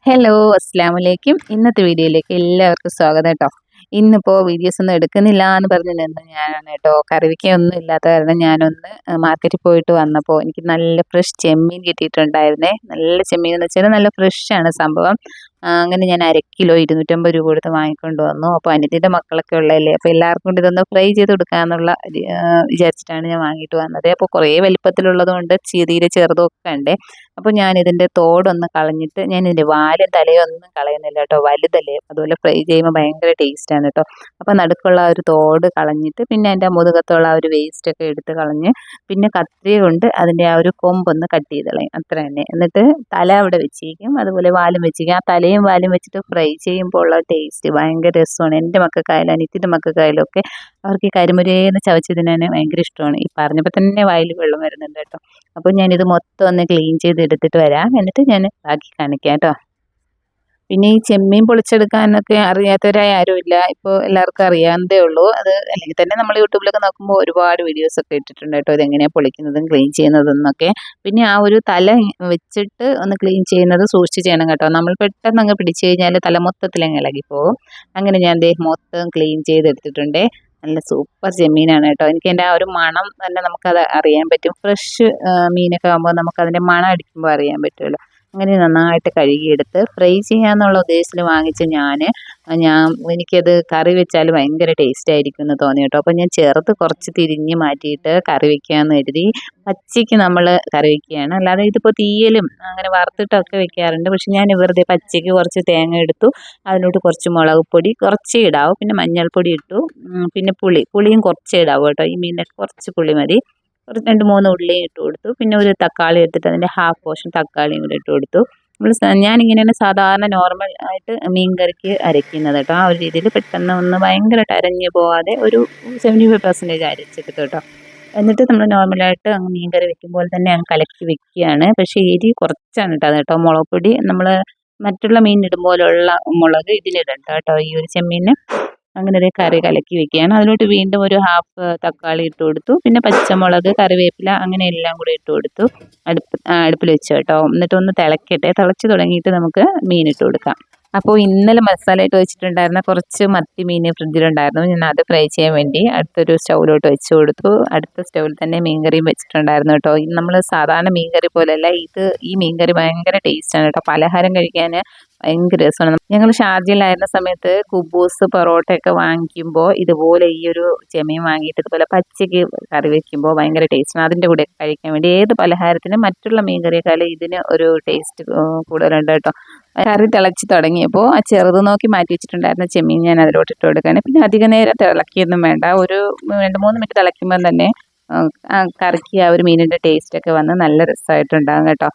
Hello, അസ്സലാമലൈക്കും. ഇന്നത്തെ വീഡിയോയിലേക്ക് എല്ലാവർക്കും സ്വാഗതം കേട്ടോ. ഇന്നിപ്പോൾ വീഡിയോസ് ഒന്നും എടുക്കുന്നില്ല എന്ന് പറഞ്ഞ് നിന്ന് ഞാനാണ് കേട്ടോ. കറിവയ്ക്കൊന്നും ഇല്ലാത്ത കാരണം ഞാനൊന്ന് മാർക്കറ്റിൽ പോയിട്ട് വന്നപ്പോൾ എനിക്ക് നല്ല ഫ്രഷ് ചെമ്മീൻ കിട്ടിയിട്ടുണ്ടായിരുന്നേ. നല്ല ചെമ്മീൻ എന്ന് വെച്ചാൽ നല്ല ഫ്രഷാണ് സംഭവം. അങ്ങനെ ഞാൻ 1/2 കിലോ 250 രൂപ കൊടുത്ത് വാങ്ങിക്കൊണ്ട് വന്നു. അപ്പോൾ അനിയത്തിൻ്റെ മക്കളൊക്കെ ഉള്ളതല്ലേ, അപ്പോൾ എല്ലാവർക്കും കൂടി ഇതൊന്ന് ഫ്രൈ ചെയ്ത് കൊടുക്കാമെന്നുള്ള വിചാരിച്ചിട്ടാണ് ഞാൻ വാങ്ങിയിട്ട് വന്നത്. അപ്പോൾ കുറേ വലിപ്പത്തിലുള്ളത് കൊണ്ട് തീരെ ചെറുതൊക്കെ ഉണ്ട്. അപ്പോൾ ഞാനിതിൻ്റെ തോടൊന്ന് കളഞ്ഞിട്ട് ഞാനിതിൻ്റെ വാലും തലയും ഒന്നും കളയുന്നില്ല കേട്ടോ. വലുതല്ലേ, അതുപോലെ ഫ്രൈ ചെയ്യുമ്പോൾ ഭയങ്കര ടേസ്റ്റാണ് കേട്ടോ. അപ്പോൾ നടുക്കുള്ള ആ ഒരു തോട് കളഞ്ഞിട്ട് പിന്നെ അതിൻ്റെ മുതുകത്തുള്ള ആ ഒരു വേസ്റ്റൊക്കെ എടുത്ത് കളഞ്ഞ് പിന്നെ കത്രിക കൊണ്ട് അതിൻ്റെ ആ ഒരു കൊമ്പൊന്ന് കട്ട് ചെയ്ത് കളയും, അത്ര തന്നെ. എന്നിട്ട് തല അവിടെ വെച്ചിരിക്കും, അതുപോലെ വാലും വെച്ചിരിക്കും. ആ തലയും വാലും വെച്ചിട്ട് ഫ്രൈ ചെയ്യുമ്പോൾ ഉള്ള ടേസ്റ്റ് ഭയങ്കര രസമാണ്. എൻ്റെ മക്കൾക്കായാലും അനിയത്തിൻ്റെ മക്കൾക്കായാലും ഒക്കെ അവർക്ക് ഈ കരിമുരേന്ന് ചവച്ച് തിന്നാൻ ഭയങ്കര ഇഷ്ടമാണ്. ഈ പറഞ്ഞപ്പോൾ തന്നെ വായിൽ വെള്ളം വരുന്നുണ്ട് കേട്ടോ. അപ്പോൾ ഞാനിത് മൊത്തം ഒന്ന് ക്ലീൻ ചെയ്ത് എടുത്തിട്ട് വരാം, എന്നിട്ട് ഞാൻ ബാക്കി കാണിക്കാം കേട്ടോ. പിന്നെ ഈ ചെമ്മീൻ പൊളിച്ചെടുക്കാനൊക്കെ അറിയാത്തവരായി ആരുമില്ല, ഇപ്പോൾ എല്ലാവർക്കും അറിയാവുന്നതേ ഉള്ളൂ. അത് അല്ലെങ്കിൽ തന്നെ നമ്മൾ യൂട്യൂബിലൊക്കെ നോക്കുമ്പോൾ ഒരുപാട് വീഡിയോസൊക്കെ ഇട്ടിട്ടുണ്ട് കേട്ടോ, ഇതെങ്ങനെയാണ് പൊളിക്കുന്നതും ക്ലീൻ ചെയ്യുന്നതെന്നൊക്കെ. പിന്നെ ആ ഒരു തല വെച്ചിട്ട് ഒന്ന് ക്ലീൻ ചെയ്യുന്നത് സൂക്ഷിച്ച് ചെയ്യണം കേട്ടോ. നമ്മൾ പെട്ടെന്ന് അങ്ങ് പിടിച്ചു കഴിഞ്ഞാൽ തല മൊത്തത്തിൽ അങ്ങ് ഇളകിപ്പോവും. അങ്ങനെ ഞാൻ ദേ മൊത്തം ക്ലീൻ ചെയ്തെടുത്തിട്ടുണ്ടേ. നല്ല സൂപ്പർ ചെമ്മീനാണ് കേട്ടോ. എനിക്ക് എൻ്റെ ആ ഒരു മണം തന്നെ നമുക്കത് അറിയാൻ പറ്റും. ഫ്രഷ് മീനൊക്കെ ആകുമ്പോൾ നമുക്കതിൻ്റെ മണം അടിക്കുമ്പോൾ അറിയാൻ പറ്റുമല്ലോ. അങ്ങനെ നന്നായിട്ട് കഴുകിയെടുത്ത് ഫ്രൈ ചെയ്യാന്നുള്ള ഉദ്ദേശത്തിൽ വാങ്ങിച്ച് എനിക്കത് കറി വെച്ചാൽ ഭയങ്കര ടേസ്റ്റ് ആയിരിക്കും എന്ന് തോന്നി കേട്ടോ. അപ്പോൾ ഞാൻ ചെറുത് കുറച്ച് തിരിഞ്ഞ് മാറ്റിയിട്ട് കറി വെക്കാമെന്ന് കരുതി പച്ചയ്ക്ക് നമ്മൾ കറി വയ്ക്കുകയാണ്. അല്ലാതെ ഇതിപ്പോൾ തീയലും അങ്ങനെ വറുത്തിട്ടൊക്കെ വെക്കാറുണ്ട്. പക്ഷെ ഞാൻ വെറുതെ പച്ചയ്ക്ക് കുറച്ച് തേങ്ങ എടുത്തു, അതിലോട്ട് കുറച്ച് മുളക് പൊടി കുറച്ചേ ഇടാവൂ, പിന്നെ മഞ്ഞൾപ്പൊടി ഇട്ടു, പിന്നെ പുളിയും കുറച്ചേ ഇടാവൂ കേട്ടോ. ഈ മീനിനൊക്കെ കുറച്ച് പുളി മതി. ഒരു 2-3 ഉള്ളിയും ഇട്ട് കൊടുത്തു. പിന്നെ ഒരു തക്കാളി എടുത്തിട്ട് അതിൻ്റെ ഹാഫ് പോർഷൻ തക്കാളിയും കൂടെ ഇട്ട് കൊടുത്തു. ഞാനിങ്ങനെയാണ് സാധാരണ നോർമൽ ആയിട്ട് മീൻ കറിക്ക് അരയ്ക്കുന്നത് കേട്ടോ. ആ ഒരു രീതിയിൽ പെട്ടെന്ന് ഒന്ന് ഭയങ്കരമായിട്ട് അരഞ്ഞു പോവാതെ ഒരു 75% അരച്ചെടുത്തു കേട്ടോ. എന്നിട്ട് നമ്മൾ നോർമലായിട്ട് അങ്ങ് മീൻ കറി വെക്കുമ്പോൾ തന്നെ അങ്ങ് കലക്കി വെക്കുകയാണ്. പക്ഷേ എരി കുറച്ചാണ് ഇട്ടത് കേട്ടോ. മുളക് പൊടി നമ്മൾ മറ്റുള്ള മീൻ ഇടുമ്പോലുള്ള മുളക് ഇതിലിടണ്ട കേട്ടോ, ഈ ഒരു ചെമ്മീന്. അങ്ങനെ ഒരു കറി കലക്കി വെക്കുകയാണ്. അതിലോട്ട് വീണ്ടും ഒരു ഹാഫ് തക്കാളി ഇട്ട് കൊടുത്തു, പിന്നെ പച്ചമുളക്, കറിവേപ്പില അങ്ങനെ എല്ലാം കൂടി ഇട്ട് കൊടുത്തു. അടുപ്പിൽ വെച്ചു കേട്ടോ. എന്നിട്ടൊന്ന് തിളക്കട്ടെ. തിളച്ച് തുടങ്ങിയിട്ട് നമുക്ക് മീൻ ഇട്ട് കൊടുക്കാം. അപ്പോൾ ഇന്നലെ മസാല ഇട്ട് വെച്ചിട്ടുണ്ടായിരുന്ന കുറച്ച് മത്തി മീൻ ഫ്രിഡ്ജിലുണ്ടായിരുന്നു. ഞാൻ അത് ഫ്രൈ ചെയ്യാൻ വേണ്ടി അടുത്തൊരു സ്റ്റൗവിലോട്ട് വെച്ച് കൊടുത്തു. അടുത്ത സ്റ്റൗവിൽ തന്നെ മീൻകറിയും വെച്ചിട്ടുണ്ടായിരുന്നു കേട്ടോ. നമ്മൾ സാധാരണ മീൻകറി പോലെയല്ല, ഈ മീൻകറി ഭയങ്കര ടേസ്റ്റാണ് കേട്ടോ. പലഹാരം കഴിക്കാൻ ഭയങ്കര രസമാണ്. ഞങ്ങൾ ഷാർജയിലായിരുന്ന സമയത്ത് കുബൂസ് പൊറോട്ടയൊക്കെ വാങ്ങിക്കുമ്പോൾ ഇതുപോലെ ഈ ഒരു ചെമ്മീൻ വാങ്ങിയിട്ട് ഇതുപോലെ പച്ചയ്ക്ക് കറി വെക്കുമ്പോൾ ഭയങ്കര ടേസ്റ്റാണ്. അതിൻ്റെ കൂടെ കഴിക്കാൻ വേണ്ടി ഏത് പലഹാരത്തിനും മറ്റുള്ള മീൻ കറിയേക്കാളും ഇതിന് ഒരു ടേസ്റ്റ് കൂടുതലുണ്ട് കേട്ടോ. കറി തിളച്ച് തുടങ്ങിയപ്പോൾ ആ ചെറുത് നോക്കി മാറ്റി വെച്ചിട്ടുണ്ടായിരുന്ന ചെമ്മീൻ ഞാൻ അതിലോട്ട് ഇട്ട് കൊടുക്കുകയാണ്. പിന്നെ അധികം നേരം തിളക്കിയൊന്നും വേണ്ട, ഒരു 2-3 മിനിറ്റ് തിളയ്ക്കുമ്പോൾ തന്നെ കറിക്ക് ആ ഒരു മീനിൻ്റെ ടേസ്റ്റൊക്കെ വന്ന് നല്ല രസമായിട്ടുണ്ടാകും കേട്ടോ.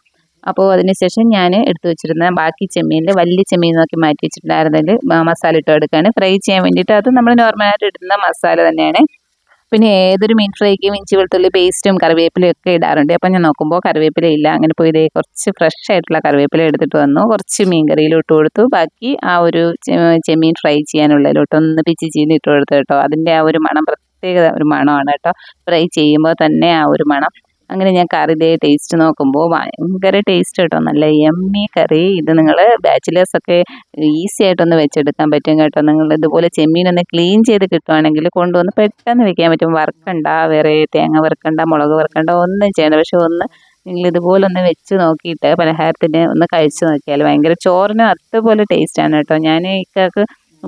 അപ്പോൾ അതിനുശേഷം ഞാൻ എടുത്തു വെച്ചിരുന്ന ബാക്കി ചെമ്മീനിൽ വലിയ ചെമ്മീൻ നോക്കി മാറ്റി വെച്ചിട്ടുണ്ടായിരുന്നതിൽ മസാല ഇട്ട് എടുക്കുകയാണ് ഫ്രൈ ചെയ്യാൻ വേണ്ടിയിട്ട്. അത് നമ്മൾ നോർമലായിട്ട് ഇടുന്ന മസാല തന്നെയാണ്. പിന്നെ ഏതൊരു മീൻ ഫ്രൈക്കും ഇഞ്ചി വെളുത്തുള്ളി പേസ്റ്റും കറിവേപ്പിലയും ഒക്കെ ഇടാറുണ്ട്. അപ്പം ഞാൻ നോക്കുമ്പോൾ കറിവേപ്പില ഇല്ല. അങ്ങനെ പോയി ഇതേ കുറച്ച് ഫ്രഷ് ആയിട്ടുള്ള കറിവേപ്പില എടുത്തിട്ട് വന്നു, കുറച്ച് മീൻ കറിയിലോട്ട് കൊടുത്തു. ബാക്കി ആ ഒരു ചെമ്മീൻ ഫ്രൈ ചെയ്യാനുള്ളതിലോട്ടൊന്ന് പിച്ചി ചീന്തി ഇട്ട് കൊടുത്തു കേട്ടോ. അതിൻ്റെ ആ ഒരു മണം പ്രത്യേക ഒരു മണമാണ് കേട്ടോ, ഫ്രൈ ചെയ്യുമ്പോൾ തന്നെ ആ ഒരു മണം. അങ്ങനെ ഞാൻ കറിയുടെ ടേസ്റ്റ് നോക്കുമ്പോൾ ഭയങ്കര ടേസ്റ്റ് കേട്ടോ, നല്ല യമ്മി കറി. ഇത് നിങ്ങൾ ബാച്ചിലേഴ്സൊക്കെ ഈസി ആയിട്ടൊന്ന് വെച്ചെടുക്കാൻ പറ്റും കേട്ടോ. നിങ്ങൾ ഇതുപോലെ ചെമ്മീനൊന്ന് ക്ലീൻ ചെയ്ത് കിട്ടുവാണെങ്കിൽ കൊണ്ടുവന്ന് പെട്ടെന്ന് വെക്കാൻ പറ്റും. വറുക്കണ്ട, വേറെ തേങ്ങ വറുക്കണ്ട, മുളക് വറുക്കണ്ട, ഒന്നും ചെയ്യണ്ട. പക്ഷെ നിങ്ങൾ ഇതുപോലെ ഒന്ന് വെച്ച് നോക്കിയിട്ട് പലഹാരത്തിന് ഒന്ന് കഴിച്ച് നോക്കിയാൽ ഭയങ്കര ചോറിന് അതുപോലെ ടേസ്റ്റാണ് കേട്ടോ. ഞാൻ ഇക്കാക്ക്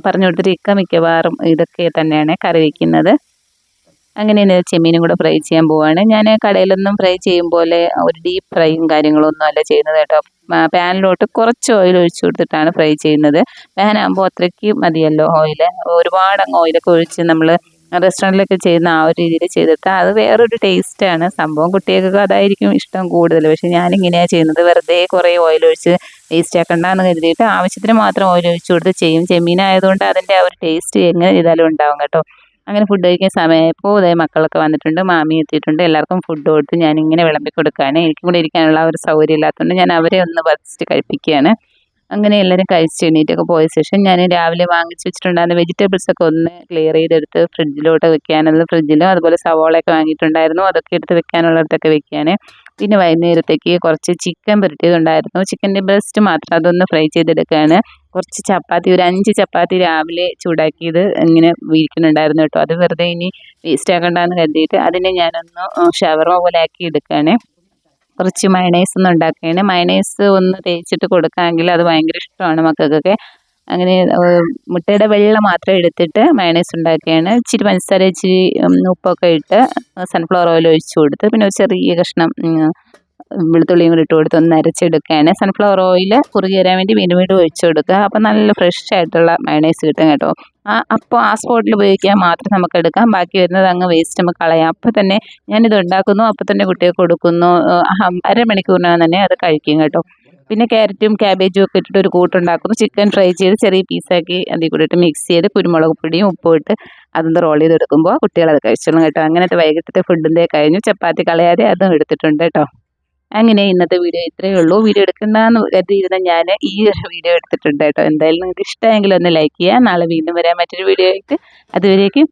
പറഞ്ഞു കൊടുത്തിട്ട് ഇക്ക മിക്കവാറും ഇതൊക്കെ തന്നെയാണ് കറി വയ്ക്കുന്നത്. അങ്ങനെ ചെമ്മീനും കൂടെ ഫ്രൈ ചെയ്യാൻ പോവാണ്. ഞാൻ കടയിലൊന്നും ഫ്രൈ ചെയ്യും പോലെ ഒരു ഡീപ്പ് ഫ്രൈയും കാര്യങ്ങളൊന്നും അല്ല ചെയ്യുന്നത് കേട്ടോ. പാനിലോട്ട് കുറച്ച് ഓയിൽ ഒഴിച്ചു കൊടുത്തിട്ടാണ് ഫ്രൈ ചെയ്യുന്നത്. പാനാകുമ്പോൾ അത്രയ്ക്ക് മതിയല്ലോ ഓയിൽ. ഒരുപാട് അങ്ങ് ഓയിലൊക്കെ ഒഴിച്ച് നമ്മൾ റെസ്റ്റോറൻറ്റിലൊക്കെ ചെയ്യുന്ന ആ ഒരു രീതിയിൽ ചെയ്തിട്ട് അത് വേറൊരു ടേസ്റ്റാണ് സംഭവം. കുട്ടികൾക്കൊക്കെ അതായിരിക്കും ഇഷ്ടം കൂടുതൽ. പക്ഷേ ഞാനിങ്ങനെയാണ് ചെയ്യുന്നത്, വെറുതെ കുറേ ഓയിൽ ഒഴിച്ച് വേസ്റ്റ് ആക്കണ്ടെന്ന് കരുതിയിട്ട് ആവശ്യത്തിന് മാത്രം ഓയിൽ ഒഴിച്ച് കൊടുത്ത് ചെയ്യും. ചെമ്മീനായതുകൊണ്ട് അതിൻ്റെ ആ ഒരു ടേസ്റ്റ് എങ്ങനെ ചെയ്താലും ഉണ്ടാവും കേട്ടോ. അങ്ങനെ ഫുഡ് കഴിക്കാൻ സമയമായപ്പോൾ ഇതേ മക്കളൊക്കെ വന്നിട്ടുണ്ട്, മാമി എത്തിയിട്ടുണ്ട്. എല്ലാവർക്കും ഫുഡ് കൊടുത്ത് ഞാനിങ്ങനെ വിളമ്പി കൊടുക്കുകയാണ്. എനിക്കും കൂടെ ഇരിക്കാനുള്ള ഒരു സൗകര്യം ഇല്ലാത്തതുകൊണ്ട് ഞാൻ അവരെ ഒന്ന് ഫസ്റ്റ് കഴിപ്പിക്കുകയാണ്. അങ്ങനെ എല്ലാവരും കഴിച്ച് എണീറ്റൊക്കെ പോയ ശേഷം ഞാൻ രാവിലെ വാങ്ങിച്ച് വെച്ചിട്ടുണ്ടായിരുന്ന വെജിറ്റബിൾസൊക്കെ ഒന്ന് ക്ലിയർ ചെയ്തെടുത്ത് ഫ്രിഡ്ജിലോട്ട് വെക്കാനുള്ളത് ഫ്രിഡ്ജിലും, അതുപോലെ സവോളയൊക്കെ വാങ്ങിയിട്ടുണ്ടായിരുന്നു, അതൊക്കെ എടുത്ത് വെക്കാനുള്ളിടത്തൊക്കെ വെക്കുകയാണ്. പിന്നെ വൈകുന്നേരത്തേക്ക് കുറച്ച് ചിക്കൻ പുരട്ടിയതുണ്ടായിരുന്നു. ചിക്കൻ്റെ ബ്രസ്റ്റ് മാത്രം അതൊന്ന് ഫ്രൈ ചെയ്തെടുക്കുകയാണ്. കുറച്ച് ചപ്പാത്തി, ഒരു 5 ചപ്പാത്തി രാവിലെ ചൂടാക്കിയത് ഇങ്ങനെ ഇരിക്കുന്നുണ്ടായിരുന്നു കേട്ടോ. അത് വെറുതെ ഇനി വേസ്റ്റ് ആക്കണ്ടെന്ന് കരുതിയിട്ട് അതിനെ ഞാനൊന്ന് ഷവർമ പോലെ ആക്കി എടുക്കുകയാണ്. കുറച്ച് മയണൈസ് ഒന്ന് ഉണ്ടാക്കുകയാണ്. മയണൈസ് ഒന്ന് തേച്ചിട്ട് കൊടുക്കാമെങ്കിൽ അത് ഭയങ്കര ഇഷ്ടമാണ് മക്കൾക്കൊക്കെ. അങ്ങനെ മുട്ടയുടെ വെള്ള മാത്രം എടുത്തിട്ട് മയണൈസ് ഉണ്ടാക്കുകയാണ്. ഇച്ചിരി പഞ്ചസാര, ഇച്ചിരി ഉപ്പൊക്കെ ഇട്ട് സൺഫ്ലവർ ഓയിൽ ഒഴിച്ച് കൊടുത്ത് പിന്നെ ഒരു ചെറിയ കഷ്ണം വെളുത്തുള്ളിയും കൂടി ഇട്ട് കൊടുത്ത് ഒന്ന് അരച്ചെടുക്കുകയാണ്. സൺഫ്ലവർ ഓയിൽ കുറുകി വരാൻ വേണ്ടി വീണ്ടും വീണ്ടും ഒഴിച്ച് കൊടുക്കുക. അപ്പോൾ നല്ല ഫ്രഷ് ആയിട്ടുള്ള മയണൈസ് കിട്ടും കേട്ടോ. അപ്പോൾ ആ സ്പോട്ടിൽ ഉപയോഗിക്കാൻ മാത്രം നമുക്ക് എടുക്കാം. ബാക്കി വരുന്നത് അങ്ങ് വേസ്റ്റ് നമുക്ക് കളയാം. അപ്പോൾ തന്നെ ഞാനിത് ഉണ്ടാക്കുന്നു, അപ്പോൾ തന്നെ കുട്ടികൾക്ക് കൊടുക്കുന്നു. അരമണിക്കൂറിനകം തന്നെ അത് കഴിക്കും കേട്ടോ. പിന്നെ ക്യാരറ്റും ക്യാബേജും ഒക്കെ ഇട്ടിട്ട് ഒരു കൂട്ടുണ്ടാക്കുന്നു. ചിക്കൻ ഫ്രൈ ചെയ്ത് ചെറിയ പീസാക്കി അതിൽ കൂടി ഇട്ട് മിക്സ് ചെയ്ത് കുരുമുളക് പൊടിയും ഉപ്പും ഇട്ട് അതൊന്ന് റോൾ ചെയ്തെടുക്കുമ്പോൾ കുട്ടികളത് കഴിച്ചോളും കേട്ടോ. അങ്ങനത്തെ വൈകിട്ടത്തെ ഫുഡിൻ്റെ കഴിഞ്ഞു. ചപ്പാത്തി കളയാതെ അതും എടുത്തിട്ടുണ്ട് കേട്ടോ. അങ്ങനെ ഇന്നത്തെ വീഡിയോ ഇത്രയേ ഉള്ളൂ. വീഡിയോ എടുക്കണ്ടെന്ന് കരുതിയിരുന്ന ഞാൻ ഈ ഒരു വീഡിയോ എടുത്തിട്ടുണ്ട് കേട്ടോ. എന്തായാലും നിങ്ങൾക്ക് ഇഷ്ടമെങ്കിൽ ഒന്ന് ലൈക്ക് ചെയ്യുക. നാളെ വീണ്ടും വരാൻ മറ്റൊരു വീഡിയോ ആയിട്ട്. അതുവരേക്കും